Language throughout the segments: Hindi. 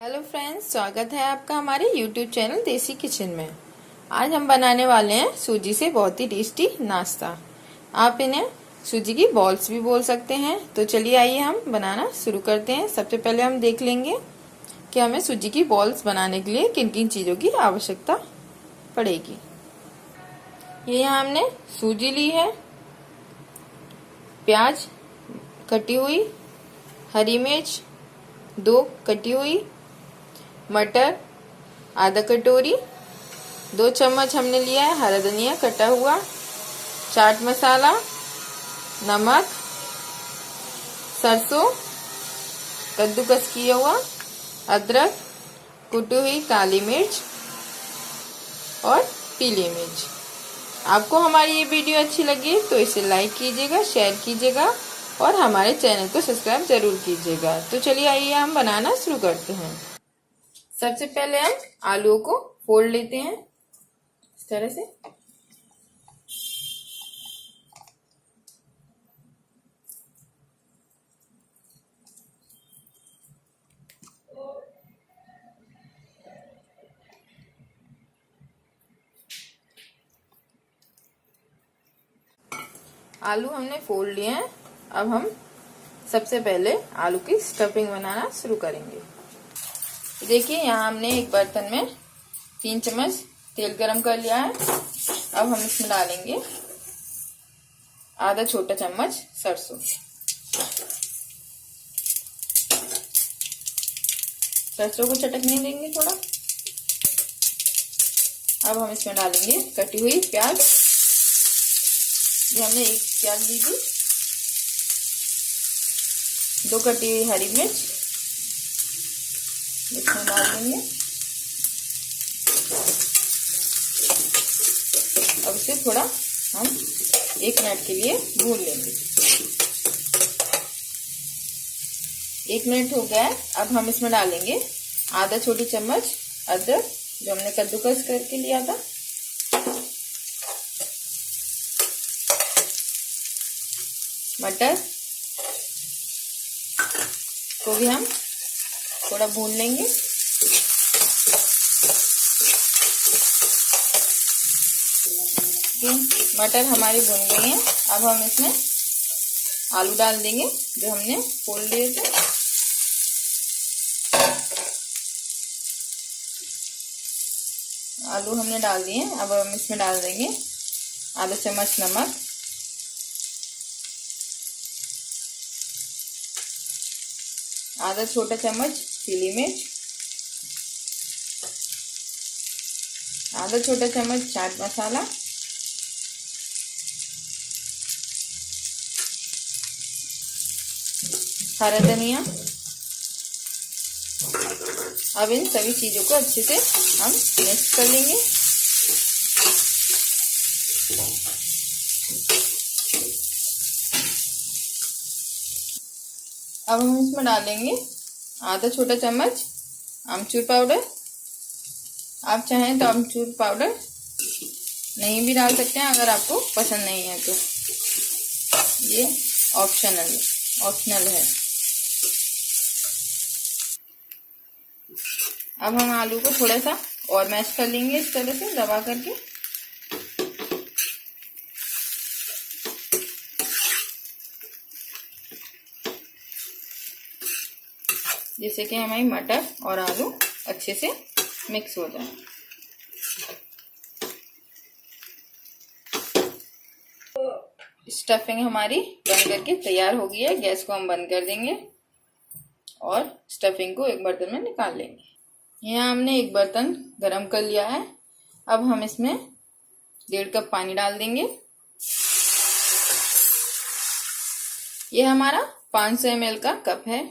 हेलो फ्रेंड्स, स्वागत है आपका हमारे यूट्यूब चैनल देसी किचन में। आज हम बनाने वाले हैं सूजी से बहुत ही टेस्टी नाश्ता। आप इन्हें सूजी की बॉल्स भी बोल सकते हैं। तो चलिए आइए हम बनाना शुरू करते हैं। सबसे पहले हम देख लेंगे कि हमें सूजी की बॉल्स बनाने के लिए किन किन चीज़ों की आवश्यकता पड़ेगी। ये यहाँ हमने सूजी ली है, प्याज कटी हुई, हरी मिर्च 2 कटी हुई, मटर आधा कटोरी, 2 चम्मच हमने लिया है हरा धनिया कटा हुआ, चाट मसाला, नमक, सरसों कद्दूकस किया हुआ, अदरक, कुटी हुई काली मिर्च और पीली मिर्च। आपको हमारी ये वीडियो अच्छी लगी तो इसे लाइक कीजिएगा, शेयर कीजिएगा और हमारे चैनल को सब्सक्राइब जरूर कीजिएगा। तो चलिए आइए हम बनाना शुरू करते हैं। सबसे पहले हम आलूओं को फोल्ड लेते हैं इस तरह से। आलू हमने फोल्ड लिए हैं। अब हम सबसे पहले आलू की स्टफिंग बनाना शुरू करेंगे। देखिए यहाँ हमने एक बर्तन में 3 चम्मच तेल गरम कर लिया है। अब हम इसमें डालेंगे आधा छोटा चम्मच सरसों। सरसों को चटकने देंगे थोड़ा। अब हम इसमें डालेंगे कटी हुई प्याज। ये हमने 1 प्याज ली थी, 2 कटी हुई हरी मिर्च इसमें डाल देंगे। अब इसे थोड़ा हम 1 मिनट के लिए भून लेंगे। 1 मिनट हो गया है। अब हम इसमें डालेंगे आधा छोटी चम्मच अदरक जो हमने कद्दूकस करके लिया था, मटर को भी हम थोड़ा भून लेंगे। मटर हमारी भून गई है। अब हम इसमें आलू डाल देंगे जो हमने फोल्ड लिए थे। आलू हमने डाल दिए। अब हम इसमें डाल देंगे आधा चम्मच नमक, आधा छोटा चम्मच पीली मिर्च, आधा छोटा चम्मच चाट मसाला, हरा धनिया। अब इन सभी चीजों को अच्छे से हम मिक्स कर लेंगे। अब हम इसमें डालेंगे आधा छोटा चम्मच आमचूर पाउडर। आप चाहें तो आमचूर पाउडर नहीं भी डाल सकते हैं अगर आपको पसंद नहीं है तो। ये ऑप्शनल है। अब हम आलू को थोड़ा सा और मैश कर लेंगे इस तरह से दबा करके। जिससे कि हमारी मटर और आलू अच्छे से मिक्स हो जाए। स्टफिंग हमारी बन करके तैयार हो गई है। गैस को हम बंद कर देंगे और स्टफिंग को एक बर्तन में निकाल लेंगे। यहाँ हमने एक बर्तन गरम कर लिया है। अब हम इसमें 1.5 कप पानी डाल देंगे। ये हमारा 500 ml का कप है।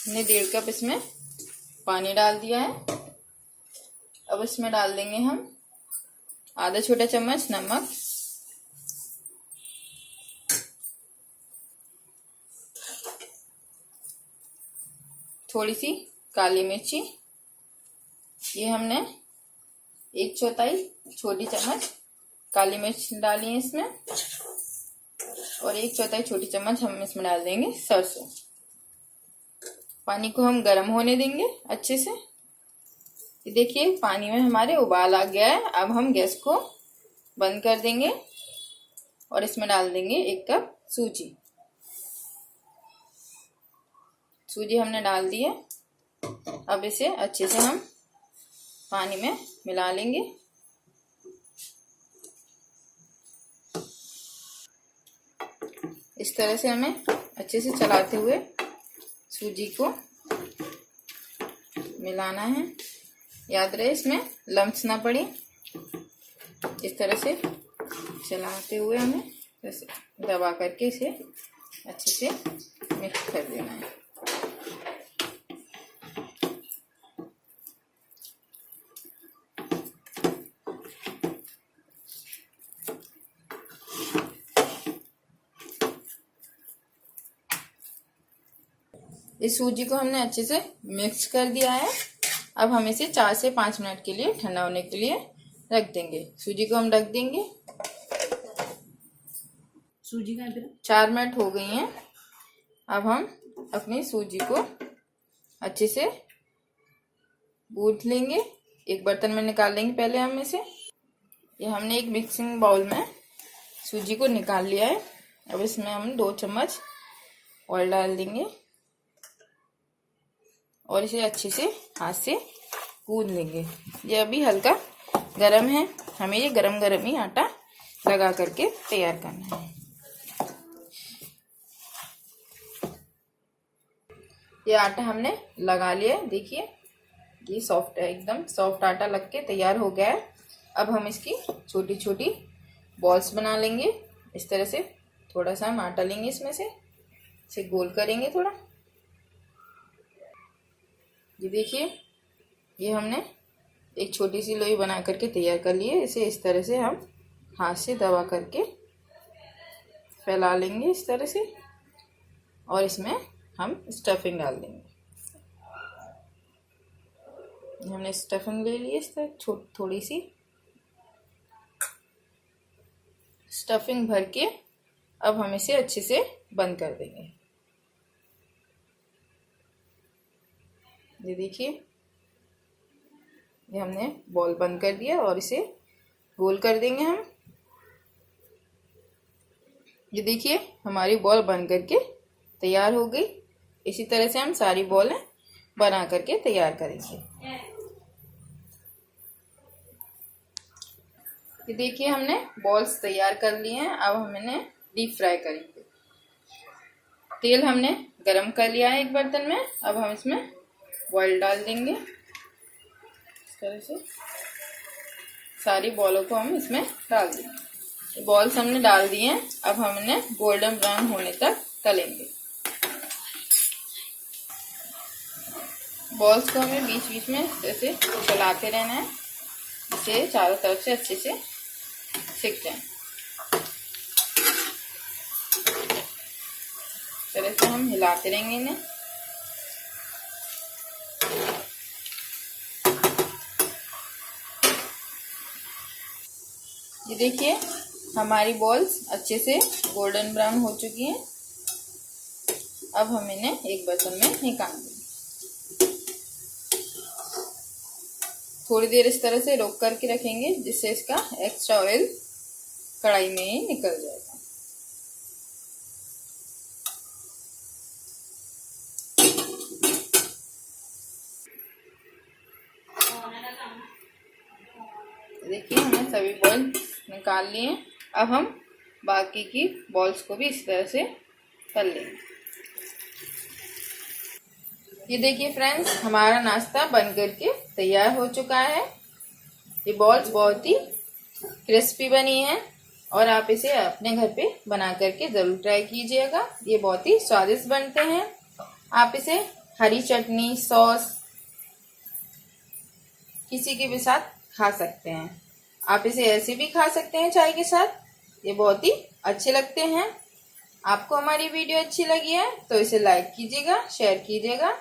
हमने 1.5 कप इसमें पानी डाल दिया है। अब इसमें डाल देंगे हम आधा छोटा चम्मच नमक, थोड़ी सी काली मिर्ची, ये हमने 1/4 छोटी चम्मच काली मिर्च डाली है इसमें, और 1/4 छोटी चम्मच हम इसमें डाल देंगे सरसों। पानी को हम गर्म होने देंगे अच्छे से। ये देखिए पानी में हमारे उबाल आ गया है। अब हम गैस को बंद कर देंगे और इसमें डाल देंगे 1 कप सूजी। सूजी हमने डाल दी है। अब इसे अच्छे से हम पानी में मिला लेंगे। इस तरह से हमें अच्छे से चलाते हुए सूजी को मिलाना है। याद रहे इसमें लम्स ना पड़े। इस तरह से चलाते हुए हमें जैसे दबा करके इसे अच्छे से मिक्स कर देना है। इस सूजी को हमने अच्छे से मिक्स कर दिया है। अब हम इसे 4 से 5 मिनट के लिए ठंडा होने के लिए रख देंगे। सूजी को हम रख देंगे। सूजी का 4 मिनट हो गई हैं। अब हम अपनी सूजी को अच्छे से गूंथ लेंगे। एक बर्तन में निकाल लेंगे पहले हम इसे। ये हमने एक मिक्सिंग बाउल में सूजी को निकाल लिया है। अब इसमें हम 2 चम्मच ऑयल डाल देंगे और इसे अच्छे से हाथ से गूंद लेंगे। ये अभी हल्का गरम है। हमें ये गरम गरम ही आटा लगा करके तैयार करना है। ये आटा हमने लगा लिया है। देखिए ये सॉफ्ट है, एकदम सॉफ्ट आटा लग के तैयार हो गया है। अब हम इसकी छोटी छोटी बॉल्स बना लेंगे। इस तरह से थोड़ा सा हम आटा लेंगे, इसमें से इसे गोल करेंगे थोड़ा। ये देखिए ये हमने एक छोटी सी लोई बना करके तैयार कर ली है। इसे इस तरह से हम हाथ से दबा करके फैला लेंगे इस तरह से, और इसमें हम स्टफिंग डाल देंगे। हमने स्टफिंग ले ली है इस तरह थोड़ी सी स्टफिंग भर के। अब हम इसे अच्छे से बंद कर देंगे। ये देखिए ये हमने बॉल बंद कर दिया और इसे गोल कर देंगे हम। ये देखिए हमारी बॉल बन करके तैयार हो गई। इसी तरह से हम सारी बॉलें बना करके तैयार करेंगे। ये देखिए हमने बॉल्स तैयार कर लिए हैं। अब हम इन्हें डीप फ्राई करेंगे। तेल हमने गरम कर लिया है एक बर्तन में। अब हम इसमें ऑयल डाल देंगे। इस तरह से सारी बॉलों को हम इसमें डाल देंगे। बॉल्स हमने डाल दिए हैं। अब हम इन्हें गोल्डन ब्राउन होने तक तलेंगे। बॉल्स को हमें बीच बीच में ऐसे चलाते रहना है, इसे चारों तरफ से अच्छे से सिक जाए। इस तरह से हम हिलाते रहेंगे इन्हें। ये देखिए हमारी बॉल्स अच्छे से गोल्डन ब्राउन हो चुकी हैं। अब हम इन्हें एक बर्तन में निकाल देंगे। थोड़ी देर इस तरह से रोक करके रखेंगे, जिससे इसका एक्स्ट्रा ऑयल कढ़ाई में ही निकल जाएगा। देखिए हमने सभी बॉल्स निकाल लिए हैं। अब हम बाकी की बॉल्स को भी इस तरह से तल लेंगे। ये देखिए फ्रेंड्स हमारा नाश्ता बन करके तैयार हो चुका है। ये बॉल्स बहुत ही क्रिस्पी बनी है और आप इसे अपने घर पे बना करके ज़रूर ट्राई कीजिएगा। ये बहुत ही स्वादिष्ट बनते हैं। आप इसे हरी चटनी, सॉस किसी के भी साथ खा सकते हैं। आप इसे ऐसे भी खा सकते हैं चाय के साथ। ये बहुत ही अच्छे लगते हैं। आपको हमारी वीडियो अच्छी लगी है तो इसे लाइक कीजिएगा, शेयर कीजिएगा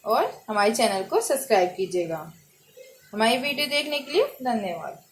और हमारे चैनल को सब्सक्राइब कीजिएगा। हमारी वीडियो देखने के लिए धन्यवाद।